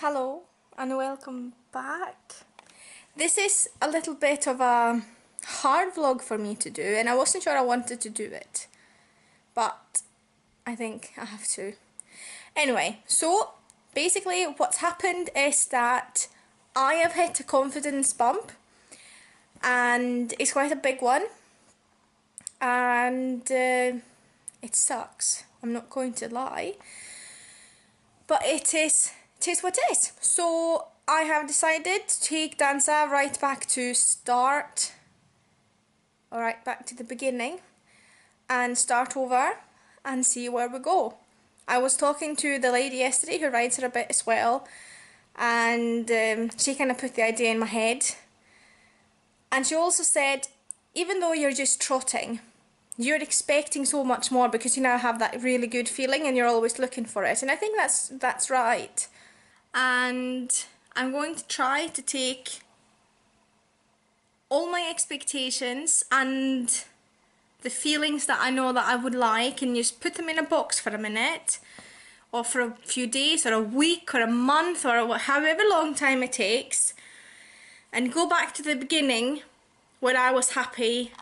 Hello and welcome back. This is a little bit of a hard vlog for me to do, and I wasn't sure I wanted to do it, but I think I have to. Anyway, so basically what's happened is that I have hit a confidence bump, and it's quite a big one, and it sucks, I'm not going to lie, but it is what it is. So I have decided to take Danza right back to start, or right back to the beginning, and start over and see where we go. I was talking to the lady yesterday who rides her a bit as well, and she kind of put the idea in my head, and she also said, even though you're just trotting, you're expecting so much more because you now have that really good feeling and you're always looking for it, and I think that's right. And I'm going to try to take all my expectations and the feelings that I know that I would like and just put them in a box for a minute, or for a few days, or a week, or a month, or however long time it takes, and go back to the beginning where I was happy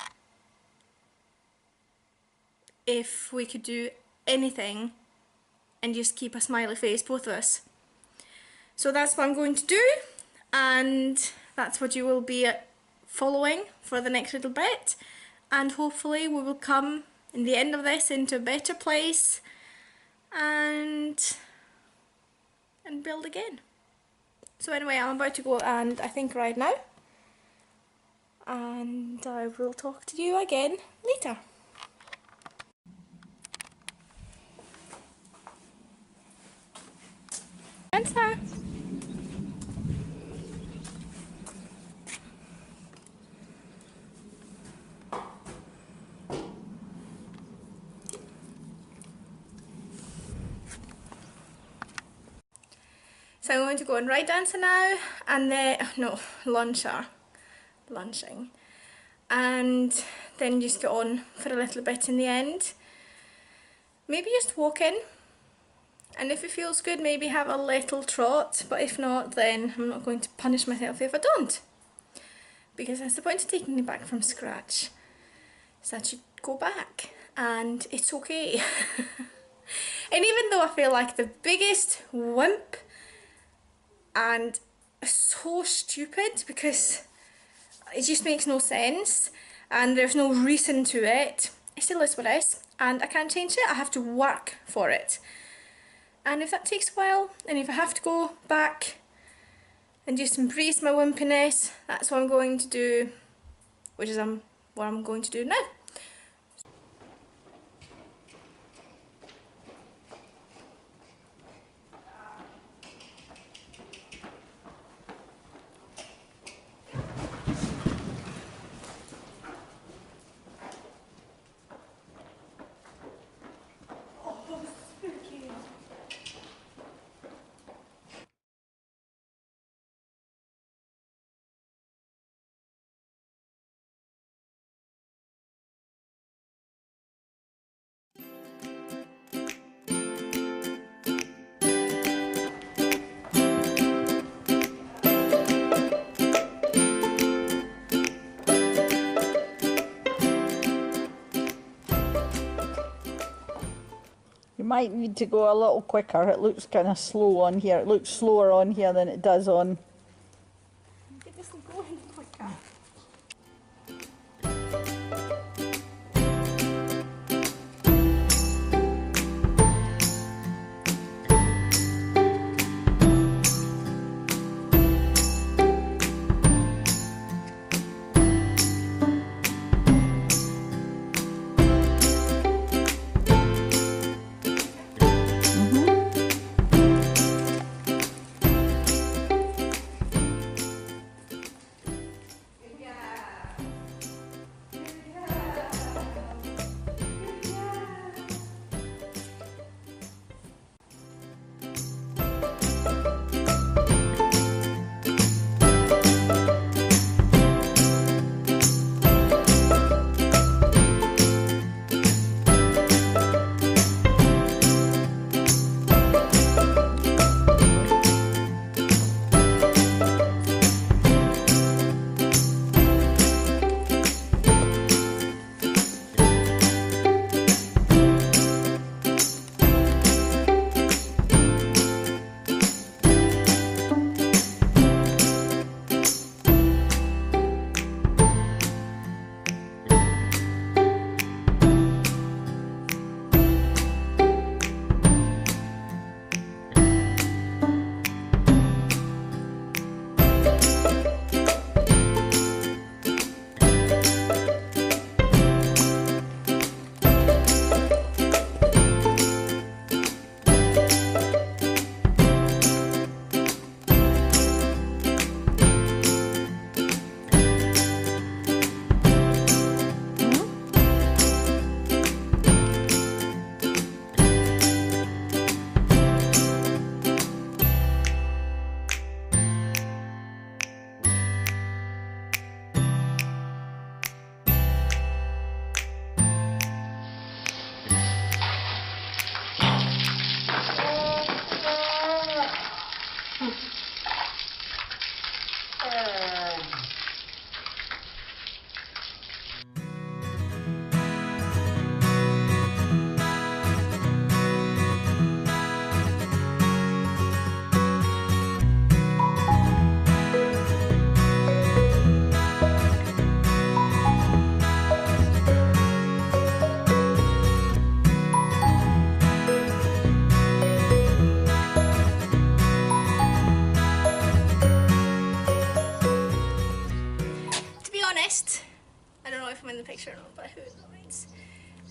if we could do anything and just keep a smiley face, both of us. So that's what I'm going to do, and that's what you will be following for the next little bit, and hopefully we will come in the end of this into a better place and build again. So anyway, I'm about to go and I think right now, and I will talk to you again later. Danza. So I'm going to go and ride Dancer now, and then, lunching, and then just get on for a little bit in the end. Maybe just walk in, and if it feels good, maybe have a little trot, but if not, then I'm not going to punish myself if I don't, because that's the point of taking it back from scratch, is that you go back, and it's okay. And even though I feel like the biggest wimp, and so stupid because it just makes no sense and there's no reason to it, it still is what it is, and I can't change it. I have to work for it, and if that takes a while, and if I have to go back and just embrace my wimpiness, that's what I'm going to do, which is what I'm going to do now. You might need to go a little quicker. It looks kind of slow on here. It looks slower on here than it does on. Get this going quicker.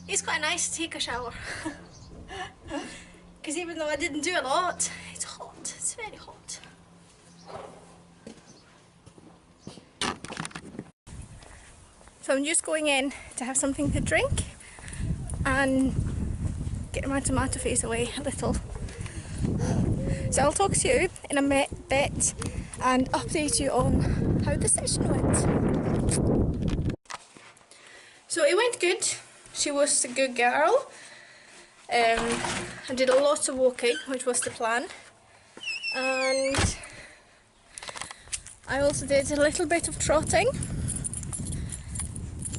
it's quite nice to take a shower. Because even though I didn't do a lot, it's hot, it's very hot. So I'm just going in to have something to drink and get my tomato face away a little. So I'll talk to you in a bit and update you on how the session went. So it went good. She was a good girl. I did a lot of walking, which was the plan. And I also did a little bit of trotting.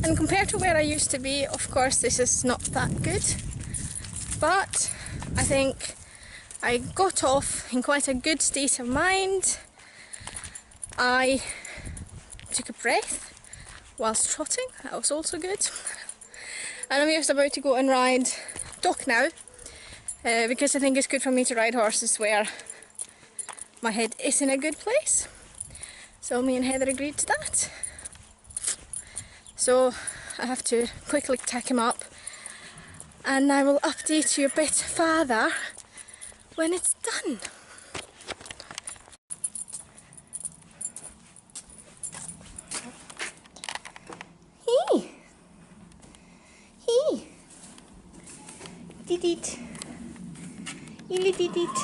And compared to where I used to be, of course, this is not that good. But I think I got off in quite a good state of mind. I took a breath whilst trotting, that was also good. And I'm just about to go and ride Doc now, because I think it's good for me to ride horses where my head is in a good place. So me and Heather agreed to that. So I have to quickly tack him up and I will update you a bit further when it's done. Hey! Hey! Did it? You did it.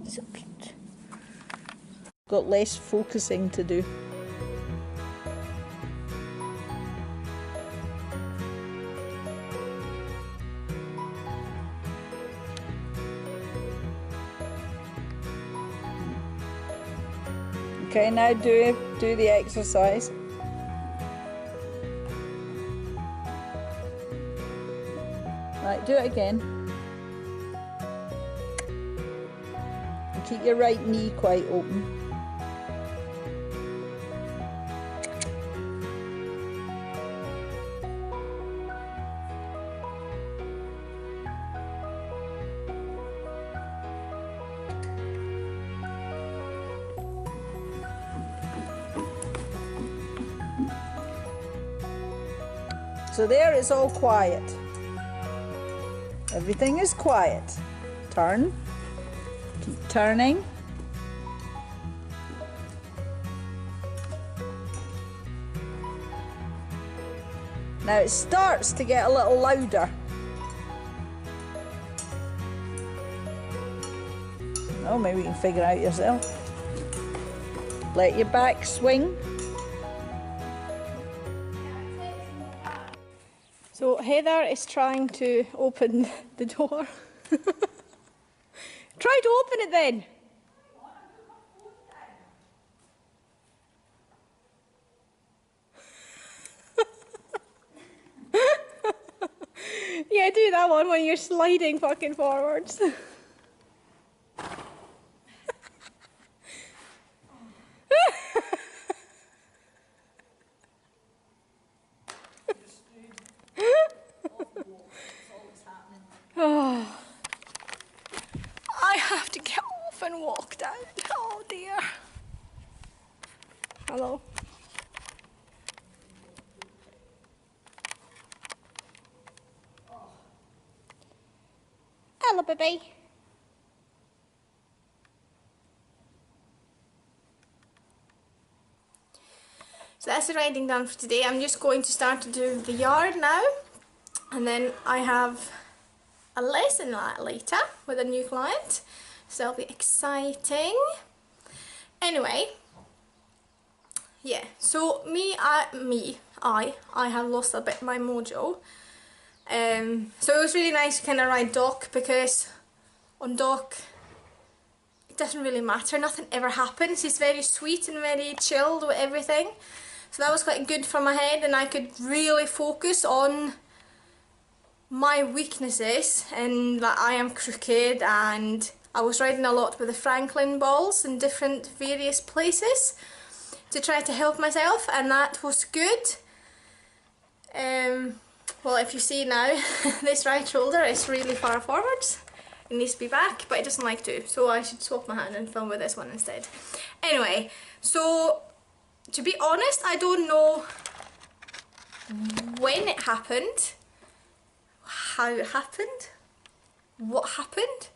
So cute. Got less focusing to do. Okay, now do the exercise. Right, do it again. And keep your right knee quite open. So there, it's all quiet. Everything is quiet. Turn. Keep turning. Now it starts to get a little louder. Oh, maybe you can figure it out yourself. Let your back swing. So Heather is trying to open the door. Try to open it then. Yeah, do that one when you're sliding fucking forwards. Oh, I have to get off and walk down. Oh dear. Hello. Hello, baby. So that's the riding done for today. I'm just going to start to do the yard now, and then I have a lesson later with a new client, so that'll be exciting. Anyway, yeah, so I have lost a bit my mojo. So it was really nice to kind of ride Doc, because on Doc it doesn't really matter, nothing ever happens. He's very sweet and very chilled with everything, so that was quite good for my head, and I could really focus on my weaknesses, and that I am crooked, and I was riding a lot with the Franklin balls in different various places to try to help myself, and that was good. Well, if you see now, this right shoulder is really far forwards. It needs to be back, but it doesn't like to, so I should swap my hand and film with this one instead. Anyway, so to be honest, I don't know when it happened, how it happened, what happened,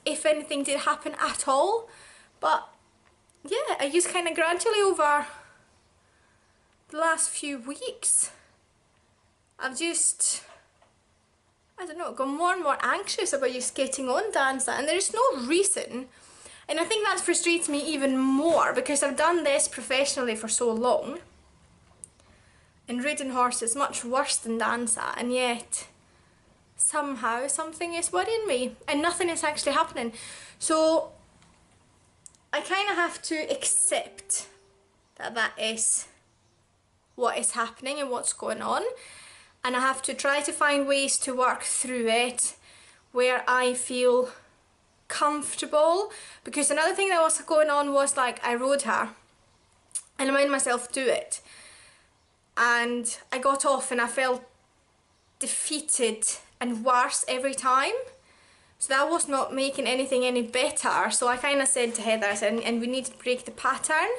if anything did happen at all. But yeah, I just kind of gradually over the last few weeks, I've just, I don't know, gone more and more anxious about just getting on Danza, and there's no reason. And I think that frustrates me even more because I've done this professionally for so long, and ridden horses much worse than Danza, and yet somehow something is worrying me and nothing is actually happening. So I kind of have to accept that that is what is happening and what's going on, and I have to try to find ways to work through it where I feel comfortable. Because another thing that was going on was, like, I rode her and I made myself do it, and I got off and I felt defeated and worse every time. So that was not making anything any better. So I kind of said to Heather, I said, and we need to break the pattern.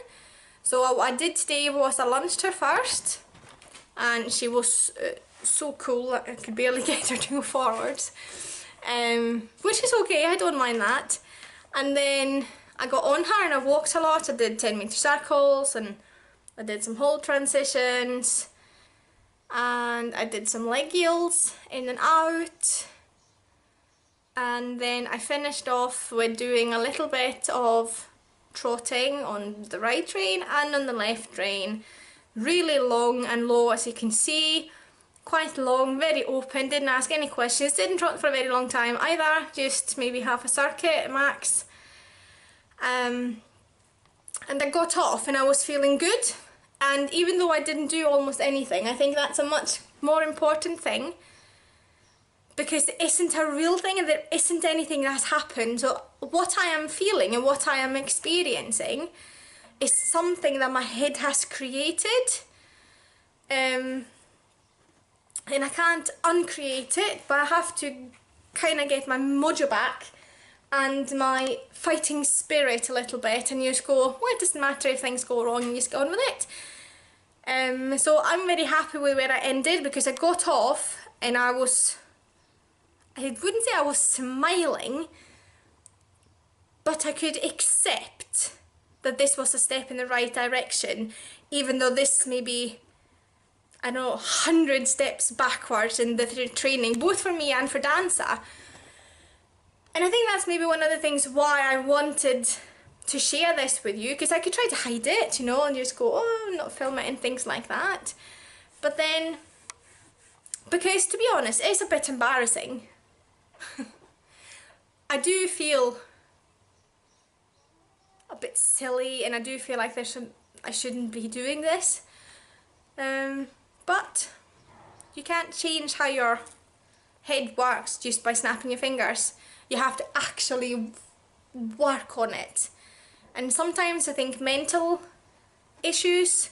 So what I did today was I lunched her first, and she was so cool I could barely get her to go forwards, which is okay, I don't mind that. And then I got on her and I walked a lot. I did 10-metre circles, and I did some hold transitions, and I did some leg yields in and out, and then I finished off with doing a little bit of trotting on the right rein and on the left rein, really long and low, as you can see, quite long, very open, didn't ask any questions, didn't trot for a very long time either, just maybe half a circuit max. And I got off and I was feeling good, and even though I didn't do almost anything, I think that's a much more important thing, because it isn't a real thing and there isn't anything that's happened. So what I am feeling and what I am experiencing is something that my head has created, and I can't uncreate it, but I have to kind of get my mojo back and my fighting spirit a little bit, and you just go, well, it doesn't matter if things go wrong, you just go on with it. So I'm very happy with where I ended, because I got off and I wouldn't say I was smiling, but I could accept that this was a step in the right direction, even though this may be, I don't know, 100 steps backwards in the training, both for me and for Danza. And I think that's maybe one of the things why I wanted to share this with you, because I could try to hide it, you know, and just go, oh, not film it and things like that. But then, because to be honest, it's a bit embarrassing. I do feel a bit silly, and I do feel like I shouldn't be doing this. But you can't change how your head works just by snapping your fingers. You have to actually work on it. And sometimes I think mental issues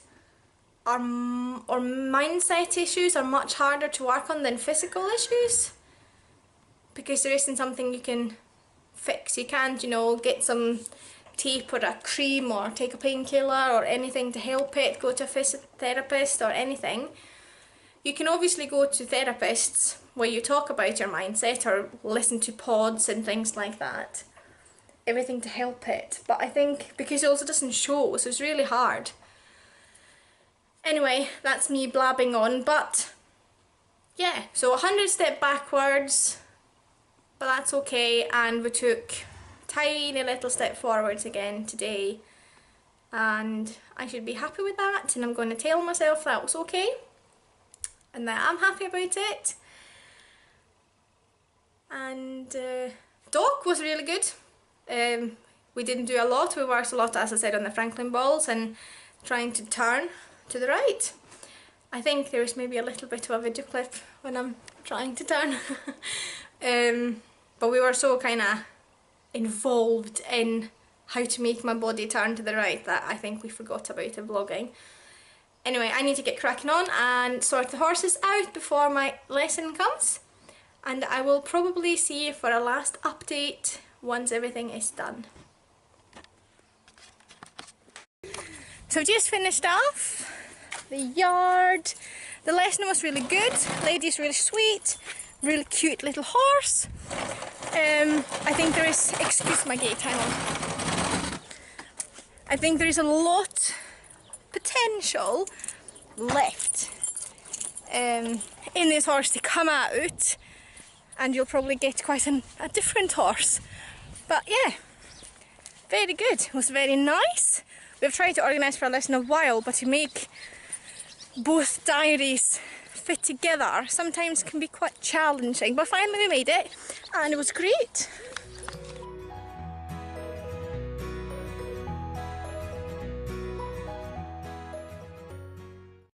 or mindset issues are much harder to work on than physical issues, because there isn't something you can fix. You can't, you know, get some tape or a cream or take a painkiller or anything to help it, go to a physiotherapist or anything. You can obviously go to therapists where you talk about your mindset or listen to pods and things like that, everything to help it. But I think because it also doesn't show, so it's really hard. Anyway, that's me blabbing on, but yeah, so 100 step backwards, but that's okay, and we took tiny little step forwards again today, and I should be happy with that, and I'm going to tell myself that was okay and that I'm happy about it. And dog was really good. We didn't do a lot, we worked a lot, as I said, on the Franklin balls and trying to turn to the right. I think there's maybe a little bit of a video clip when I'm trying to turn. But we were so kind of involved in how to make my body turn to the right that I think we forgot about it vlogging. Anyway, I need to get cracking on and sort the horses out before my lesson comes, and I will probably see you for a last update once everything is done. So just finished off the yard, The lesson was really good. Lady's really sweet, really cute little horse. I think there is, excuse my gait, hang on. I think there is a lot potential left in this horse to come out, and you'll probably get quite a different horse. But yeah, very good. It was very nice. We've tried to organise for a lesson a while, but to make both diaries fit together sometimes can be quite challenging. But finally we made it, and it was great.